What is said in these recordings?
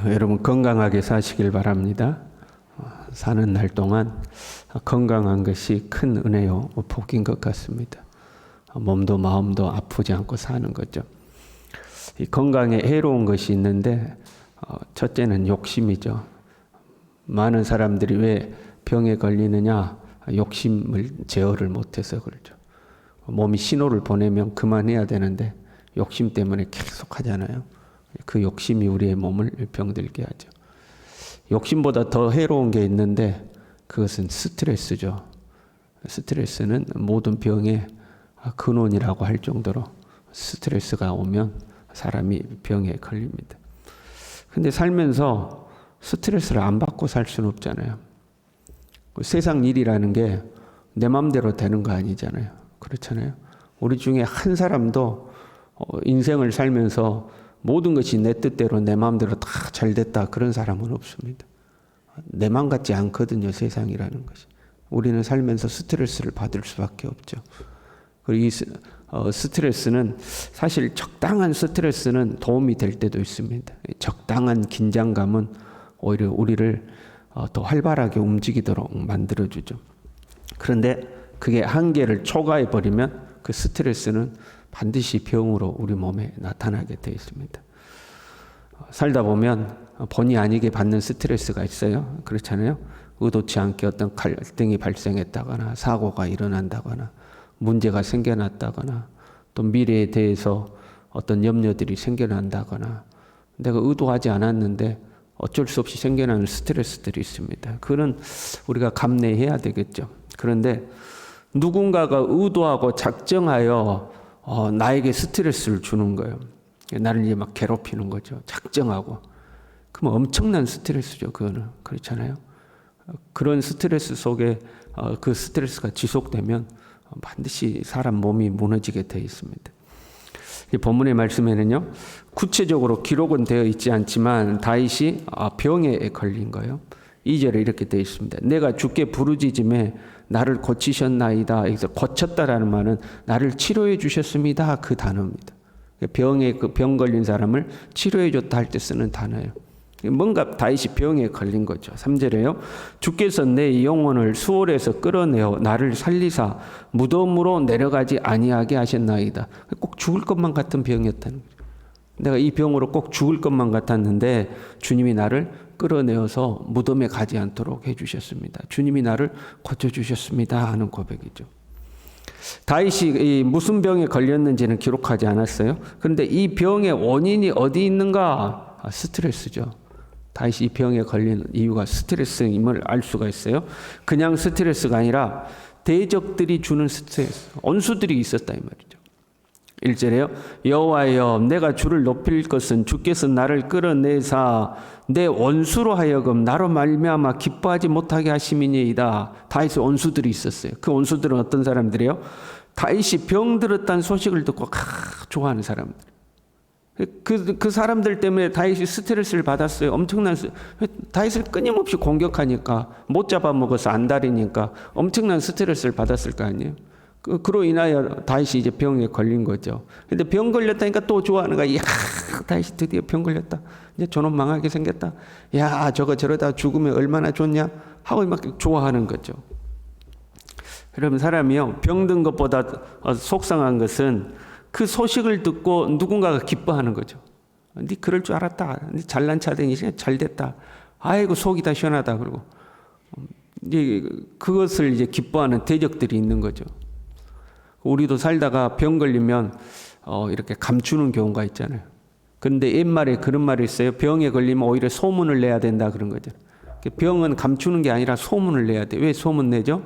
여러분 건강하게 사시길 바랍니다. 사는 날 동안 건강한 것이 큰 은혜요 복인 것 같습니다. 몸도 마음도 아프지 않고 사는 거죠. 이 건강에 해로운 것이 있는데 첫째는 욕심이죠. 많은 사람들이 왜 병에 걸리느냐? 욕심을 제어를 못해서 그렇죠. 몸이 신호를 보내면 그만해야 되는데 욕심 때문에 계속 하잖아요. 그 욕심이 우리의 몸을 병들게 하죠. 욕심보다 더 해로운 게 있는데 그것은 스트레스죠. 스트레스는 모든 병의 근원이라고 할 정도로 스트레스가 오면 사람이 병에 걸립니다. 근데 살면서 스트레스를 안 받고 살 수는 없잖아요. 세상 일이라는 게 내 마음대로 되는 거 아니잖아요. 그렇잖아요. 우리 중에 한 사람도 인생을 살면서 모든 것이 내 뜻대로 내 마음대로 다 잘 됐다 그런 사람은 없습니다. 내 마음 같지 않거든요. 세상이라는 것이. 우리는 살면서 스트레스를 받을 수밖에 없죠. 그리고 이 스트레스는 사실 적당한 스트레스는 도움이 될 때도 있습니다. 적당한 긴장감은 오히려 우리를 더 활발하게 움직이도록 만들어주죠. 그런데 그게 한계를 초과해 버리면 그 스트레스는 반드시 병으로 우리 몸에 나타나게 되어 있습니다. 살다 보면 본의 아니게 받는 스트레스가 있어요. 그렇잖아요. 의도치 않게 어떤 갈등이 발생했다거나 사고가 일어난다거나 문제가 생겨났다거나 또 미래에 대해서 어떤 염려들이 생겨난다거나 내가 의도하지 않았는데 어쩔 수 없이 생겨나는 스트레스들이 있습니다. 그건 우리가 감내해야 되겠죠. 그런데 누군가가 의도하고 작정하여 나에게 스트레스를 주는 거예요. 나를 이제 막 괴롭히는 거죠. 작정하고. 그럼 엄청난 스트레스죠. 그거는. 그렇잖아요. 그런 스트레스 속에 그 스트레스가 지속되면 반드시 사람 몸이 무너지게 되어 있습니다. 이 본문의 말씀에는요. 구체적으로 기록은 되어 있지 않지만 다윗이 병에 걸린 거예요. 2절에 이렇게 되어 있습니다. 내가 주께 부르짖음에 나를 고치셨나이다. 여기서 고쳤다라는 말은 나를 치료해 주셨습니다. 그 단어입니다. 병 걸린 사람을 치료해 줬다 할 때 쓰는 단어예요. 뭔가 다윗이 병에 걸린 거죠. 3절에요. 주께서 내 영혼을 수월에서 끌어내어 나를 살리사 무덤으로 내려가지 아니하게 하셨나이다. 꼭 죽을 것만 같은 병이었다는 거죠. 내가 이 병으로 꼭 죽을 것만 같았는데 주님이 나를 끌어내어서 무덤에 가지 않도록 해주셨습니다. 주님이 나를 고쳐주셨습니다 하는 고백이죠. 다윗이 무슨 병에 걸렸는지는 기록하지 않았어요. 그런데 이 병의 원인이 어디 있는가? 스트레스죠. 다윗이 이 병에 걸린 이유가 스트레스임을 알 수가 있어요. 그냥 스트레스가 아니라 대적들이 주는 스트레스, 원수들이 있었다 이 말이죠. 1절에요. 여호와여 내가 주를 높일 것은 주께서 나를 끌어내사 내 원수로 하여금 나로 말미암아 기뻐하지 못하게 하심이니이다. 다윗의 원수들이 있었어요. 그 원수들은 어떤 사람들이에요? 다윗이 병들었다는 소식을 듣고 좋아하는 사람들. 그 사람들 때문에 다윗이 스트레스를 받았어요. 엄청난 다윗을 끊임없이 공격하니까 못 잡아먹어서 안달이니까 엄청난 스트레스를 받았을 거 아니에요. 그로 인하여 다윗이 이제 병에 걸린 거죠. 근데 병 걸렸다니까 또 좋아하는 거야. 야, 다윗이 드디어 병 걸렸다. 이제 저놈 망하게 생겼다. 야, 저러다 죽으면 얼마나 좋냐? 하고 막 좋아하는 거죠. 여러분, 사람이요, 병든 것보다 속상한 것은 그 소식을 듣고 누군가가 기뻐하는 거죠. 네 그럴 줄 알았다. 네 잘난 차더니 잘 됐다. 아이고, 속이 다 시원하다. 그러고 이제 그것을 이제 기뻐하는 대적들이 있는 거죠. 우리도 살다가 병 걸리면 이렇게 감추는 경우가 있잖아요. 그런데 옛말에 그런 말이 있어요. 병에 걸리면 오히려 소문을 내야 된다 그런 거죠. 병은 감추는 게 아니라 소문을 내야 돼. 왜 소문 내죠?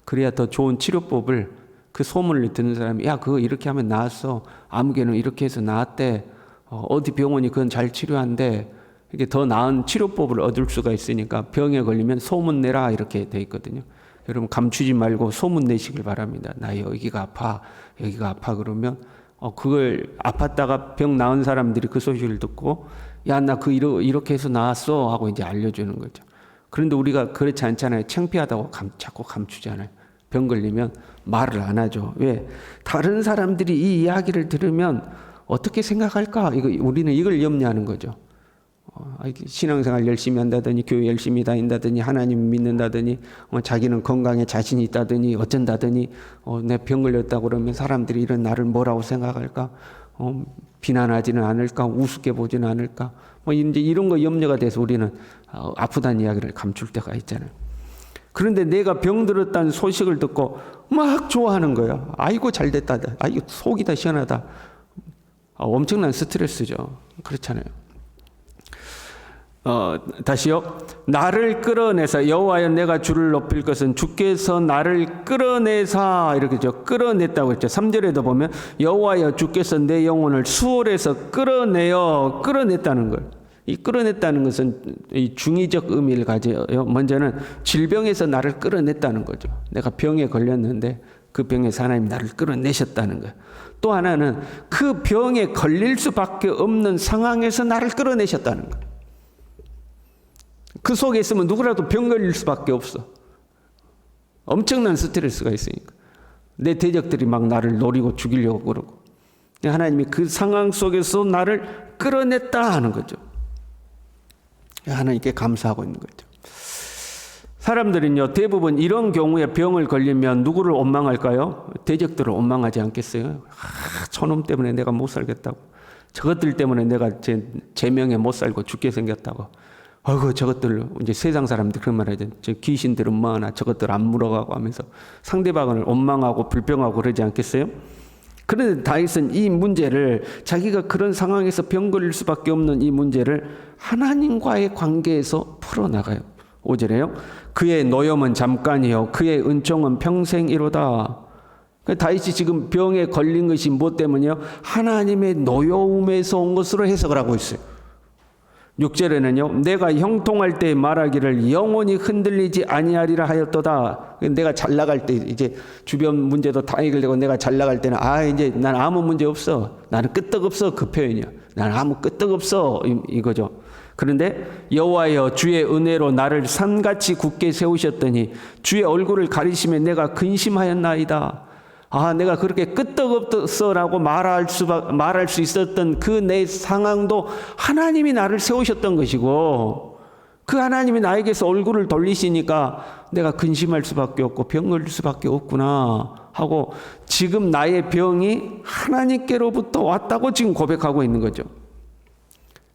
그래야 더 좋은 치료법을 그 소문을 듣는 사람이 야 그거 이렇게 하면 나았어. 아무개는 이렇게 해서 나았대. 어디 병원이 그건 잘 치료한대. 이게 더 나은 치료법을 얻을 수가 있으니까 병에 걸리면 소문 내라 이렇게 돼 있거든요. 여러분 감추지 말고 소문 내시길 바랍니다. 나 여기가 아파, 여기가 아파 그러면 그걸 아팠다가 병 나은 사람들이 그 소식을 듣고 야 나 그 이렇게 해서 나았어 하고 이제 알려주는 거죠. 그런데 우리가 그렇지 않잖아요. 창피하다고 자꾸 감추잖아요. 병 걸리면 말을 안 하죠. 왜? 다른 사람들이 이 이야기를 들으면 어떻게 생각할까? 우리는 이걸 염려하는 거죠. 신앙생활 열심히 한다더니 교회 열심히 다닌다더니 하나님 믿는다더니 자기는 건강에 자신이 있다더니 어쩐다더니 내 병 걸렸다고 그러면 사람들이 이런 나를 뭐라고 생각할까? 비난하지는 않을까? 우습게 보지는 않을까? 이제 이런 거 염려가 돼서 우리는 아프다는 이야기를 감출 때가 있잖아요. 그런데 내가 병들었다는 소식을 듣고 막 좋아하는 거야. 아이고 잘 됐다. 아이고 속이 다 시원하다. 엄청난 스트레스죠. 그렇잖아요. 다시요. 나를 끌어내사 여호와여 내가 주를 높일 것은 주께서 나를 끌어내사 이렇게죠. 끌어냈다고 했죠. 3절에도 보면 여호와여 주께서 내 영혼을 수월에서 끌어냈다는 거예요. 이 끌어냈다는 것은 이 중의적 의미를 가져요. 먼저는 질병에서 나를 끌어냈다는 거죠. 내가 병에 걸렸는데 그 병에서 하나님 나를 끌어내셨다는 거예요. 또 하나는 그 병에 걸릴 수밖에 없는 상황에서 나를 끌어내셨다는 거예요. 그 속에 있으면 누구라도 병 걸릴 수밖에 없어. 엄청난 스트레스가 있으니까. 내 대적들이 막 나를 노리고 죽이려고 그러고. 하나님이 그 상황 속에서 나를 끌어냈다 하는 거죠. 하나님께 감사하고 있는 거죠. 사람들은요, 대부분 이런 경우에 병을 걸리면 누구를 원망할까요? 대적들을 원망하지 않겠어요? 저놈 때문에 내가 못 살겠다고. 저것들 때문에 내가 제 명에 못 살고 죽게 생겼다고. 아이고, 저것들, 이제 세상 사람들 그런 말 하죠. 저 귀신들은 뭐하나 저것들 안 물어가고 하면서 상대방을 원망하고 불평하고 그러지 않겠어요? 그런데 다윗은 이 문제를 자기가 그런 상황에서 병 걸릴 수밖에 없는 이 문제를 하나님과의 관계에서 풀어나가요. 5절에요. 그의 노염은 잠깐이요 그의 은총은 평생이로다. 다윗이 지금 병에 걸린 것이 뭐 때문이요? 하나님의 노여움에서 온 것으로 해석을 하고 있어요. 6절에는요. 내가 형통할 때 말하기를 영원히 흔들리지 아니하리라 하였도다. 내가 잘 나갈 때 이제 주변 문제도 다 해결되고 내가 잘 나갈 때는 이제 난 아무 문제 없어. 나는 끄떡없어. 그 표현이야. 나는 아무 끄떡없어. 이거죠. 그런데 여호와여 주의 은혜로 나를 산같이 굳게 세우셨더니 주의 얼굴을 가리시며 내가 근심하였나이다. 내가 그렇게 끄떡없어라고 말할 수 있었던 그 내 상황도 하나님이 나를 세우셨던 것이고 그 하나님이 나에게서 얼굴을 돌리시니까 내가 근심할 수밖에 없고 병 걸릴 수밖에 없구나 하고 지금 나의 병이 하나님께로부터 왔다고 지금 고백하고 있는 거죠.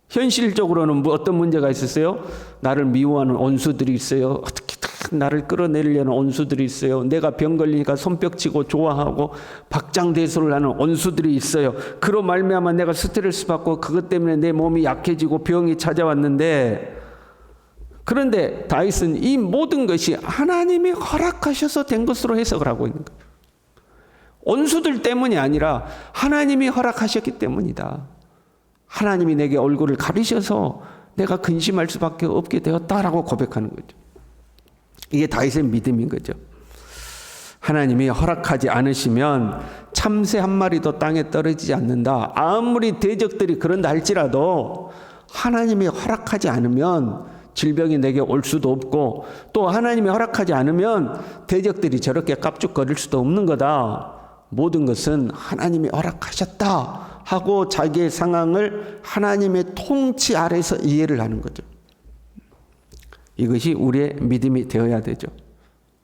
현실적으로는 어떤 문제가 있었어요? 나를 미워하는 원수들이 있어요. 어떻게 나를 끌어내리려는 원수들이 있어요. 내가 병 걸리니까 손뼉치고 좋아하고 박장대소를 하는 원수들이 있어요. 그로 말미암아 내가 스트레스 받고 그것 때문에 내 몸이 약해지고 병이 찾아왔는데 그런데 다윗은 이 모든 것이 하나님이 허락하셔서 된 것으로 해석을 하고 있는 거예요. 원수들 때문이 아니라 하나님이 허락하셨기 때문이다. 하나님이 내게 얼굴을 가리셔서 내가 근심할 수밖에 없게 되었다라고 고백하는 거죠. 이게 다윗의 믿음인 거죠. 하나님이 허락하지 않으시면 참새 한 마리도 땅에 떨어지지 않는다. 아무리 대적들이 그런다 할지라도 하나님이 허락하지 않으면 질병이 내게 올 수도 없고 또 하나님이 허락하지 않으면 대적들이 저렇게 깝죽거릴 수도 없는 거다. 모든 것은 하나님이 허락하셨다 하고 자기의 상황을 하나님의 통치 아래서 이해를 하는 거죠. 이것이 우리의 믿음이 되어야 되죠.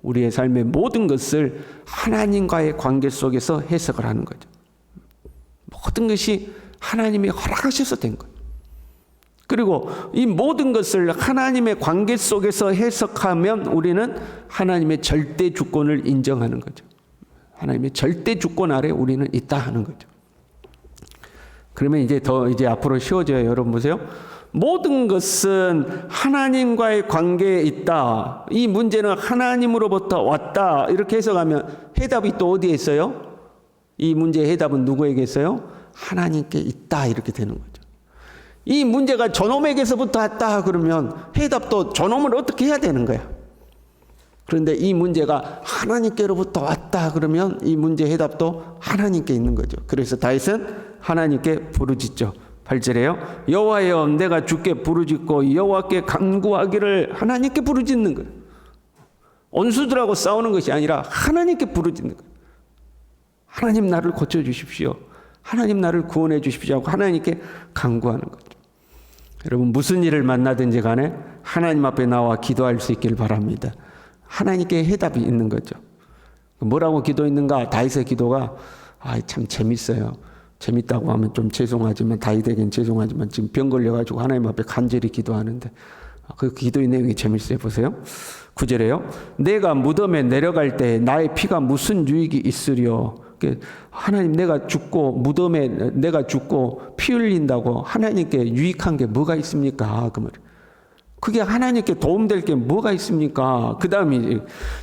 우리의 삶의 모든 것을 하나님과의 관계 속에서 해석을 하는 거죠. 모든 것이 하나님이 허락하셔서 된 거예요. 그리고 이 모든 것을 하나님의 관계 속에서 해석하면 우리는 하나님의 절대 주권을 인정하는 거죠. 하나님의 절대 주권 아래 우리는 있다 하는 거죠. 그러면 이제 앞으로 쉬워져요. 여러분 보세요. 모든 것은 하나님과의 관계에 있다. 이 문제는 하나님으로부터 왔다. 이렇게 해석하면 해답이 또 어디에 있어요? 이 문제의 해답은 누구에게 있어요? 하나님께 있다. 이렇게 되는 거죠. 이 문제가 저놈에게서부터 왔다 그러면 해답도 저놈을 어떻게 해야 되는 거야. 그런데 이 문제가 하나님께로부터 왔다 그러면 이 문제의 해답도 하나님께 있는 거죠. 그래서 다윗은 하나님께 부르짖죠. 8절에요. 여호와여 내가 주께 부르짖고 여호와께 간구하기를 하나님께 부르짖는 거예요. 원수들하고 싸우는 것이 아니라 하나님께 부르짖는 거예요. 하나님 나를 고쳐주십시오. 하나님 나를 구원해 주십시오 하고 하나님께 간구하는 거죠. 여러분 무슨 일을 만나든지 간에 하나님 앞에 나와 기도할 수 있길 바랍니다. 하나님께 해답이 있는 거죠. 뭐라고 기도했는가? 다윗의 기도가 참 재밌어요. 재밌다고 하면 좀 죄송하지만, 다윗에겐 죄송하지만 지금 병 걸려가지고 하나님 앞에 간절히 기도하는데 그 기도의 내용이 재밌어요. 보세요. 9절에요. 내가 무덤에 내려갈 때 나의 피가 무슨 유익이 있으려. 하나님, 내가 죽고 무덤에 내가 죽고 피 흘린다고 하나님께 유익한 게 뭐가 있습니까? 그 말. 그게 하나님께 도움될 게 뭐가 있습니까? 그 다음이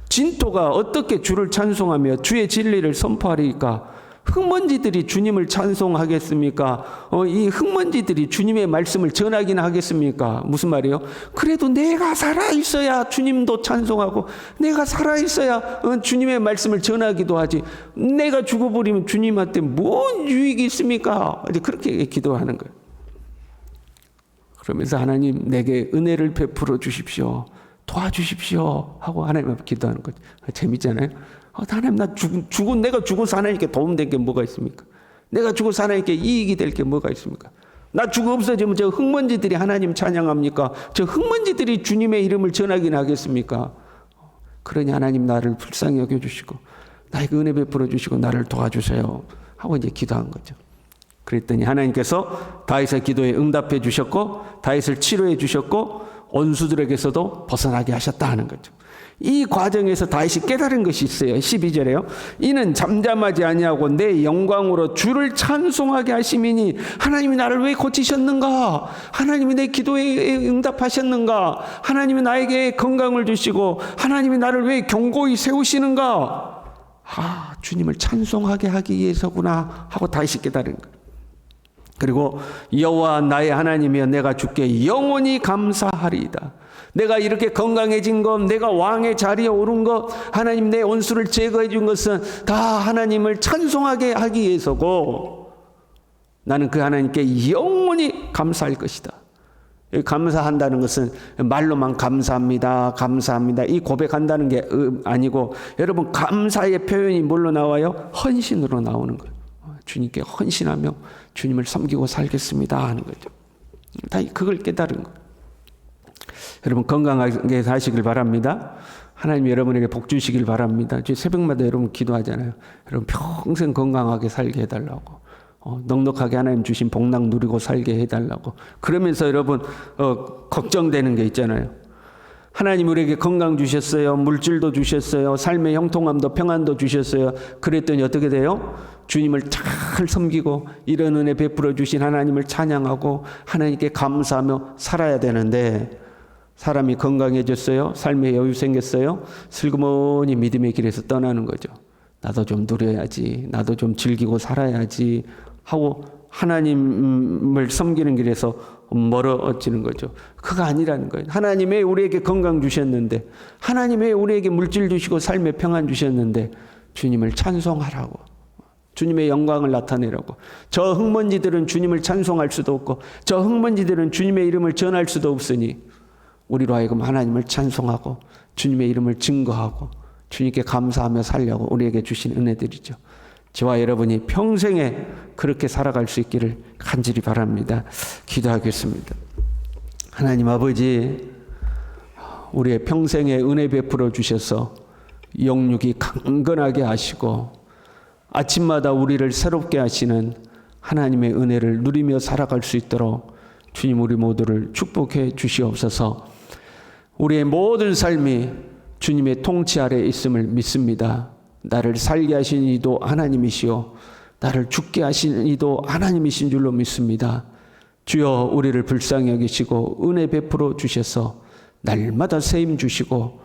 진토가 어떻게 주를 찬송하며 주의 진리를 선포하리까? 흙먼지들이 주님을 찬송하겠습니까? 이 흙먼지들이 주님의 말씀을 전하기나 하겠습니까? 무슨 말이에요? 그래도 내가 살아있어야 주님도 찬송하고, 내가 살아있어야 주님의 말씀을 전하기도 하지, 내가 죽어버리면 주님한테 뭔 유익이 있습니까? 그렇게 기도하는 거예요. 그러면서 하나님, 내게 은혜를 베풀어 주십시오, 도와주십시오 하고 하나님 앞에 기도하는 거죠. 재밌잖아요. 하나님, 내가 죽어서 하나님께 도움될 게 뭐가 있습니까? 내가 죽어서 하나님께 이익이 될 게 뭐가 있습니까? 나 죽어 없어지면 저 흙먼지들이 하나님 찬양합니까? 저 흙먼지들이 주님의 이름을 전하긴 하겠습니까? 그러니 하나님, 나를 불쌍히 여겨주시고 나에게 은혜 베풀어 주시고 나를 도와주세요 하고 이제 기도한 거죠. 그랬더니 하나님께서 다윗의 기도에 응답해 주셨고, 다윗을 치료해 주셨고, 원수들에게서도 벗어나게 하셨다 하는 거죠. 이 과정에서 다윗이 깨달은 것이 있어요. 12절에요. 이는 잠잠하지 아니하고 내 영광으로 주를 찬송하게 하심이니, 하나님이 나를 왜 고치셨는가? 하나님이 내 기도에 응답하셨는가? 하나님이 나에게 건강을 주시고 하나님이 나를 왜 견고히 세우시는가? 주님을 찬송하게 하기 위해서구나 하고 다윗이 깨달은 거예요. 그리고 여호와 나의 하나님이여, 내가 주께 영원히 감사하리이다. 내가 이렇게 건강해진 것, 내가 왕의 자리에 오른 것, 하나님 내 원수를 제거해 준 것은 다 하나님을 찬송하게 하기 위해서고, 나는 그 하나님께 영원히 감사할 것이다. 감사한다는 것은 말로만 감사합니다, 감사합니다 이 고백한다는 게 아니고, 여러분 감사의 표현이 뭘로 나와요? 헌신으로 나오는 거예요. 주님께 헌신하며 주님을 섬기고 살겠습니다 하는 거죠. 다 그걸 깨달은 거예요. 여러분 건강하게 사시길 바랍니다. 하나님 여러분에게 복 주시길 바랍니다. 새벽마다 여러분 기도하잖아요. 여러분 평생 건강하게 살게 해달라고, 넉넉하게 하나님 주신 복락 누리고 살게 해달라고. 그러면서 여러분 걱정되는 게 있잖아요. 하나님 우리에게 건강 주셨어요, 물질도 주셨어요, 삶의 형통함도 평안도 주셨어요. 그랬더니 어떻게 돼요? 주님을 잘 섬기고 이런 은혜 베풀어 주신 하나님을 찬양하고 하나님께 감사하며 살아야 되는데, 사람이 건강해졌어요, 삶에 여유 생겼어요, 슬그머니 믿음의 길에서 떠나는 거죠. 나도 좀 누려야지, 나도 좀 즐기고 살아야지 하고 하나님을 섬기는 길에서 멀어지는 거죠. 그거 아니라는 거예요. 하나님이 우리에게 건강 주셨는데, 하나님이 우리에게 물질 주시고 삶의 평안 주셨는데, 주님을 찬송하라고, 주님의 영광을 나타내라고. 저 흙먼지들은 주님을 찬송할 수도 없고, 저 흙먼지들은 주님의 이름을 전할 수도 없으니, 우리로 하여금 하나님을 찬송하고 주님의 이름을 증거하고 주님께 감사하며 살려고 우리에게 주신 은혜들이죠. 저와 여러분이 평생에 그렇게 살아갈 수 있기를 간절히 바랍니다. 기도하겠습니다. 하나님 아버지, 우리의 평생에 은혜 베풀어 주셔서 영육이 강건하게 하시고 아침마다 우리를 새롭게 하시는 하나님의 은혜를 누리며 살아갈 수 있도록 주님 우리 모두를 축복해 주시옵소서. 우리의 모든 삶이 주님의 통치 아래 있음을 믿습니다. 나를 살게 하신 이도 하나님이시오, 나를 죽게 하신 이도 하나님이신 줄로 믿습니다. 주여 우리를 불쌍히 여기시고 은혜 베풀어 주셔서 날마다 세임 주시고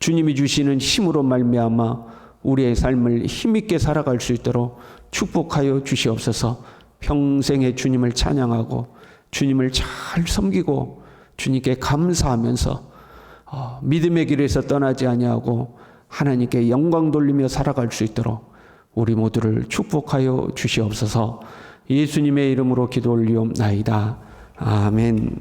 주님이 주시는 힘으로 말미암아 우리의 삶을 힘있게 살아갈 수 있도록 축복하여 주시옵소서. 평생에 주님을 찬양하고 주님을 잘 섬기고 주님께 감사하면서 믿음의 길에서 떠나지 아니하고 하나님께 영광 돌리며 살아갈 수 있도록 우리 모두를 축복하여 주시옵소서. 예수님의 이름으로 기도 올리옵나이다. 아멘.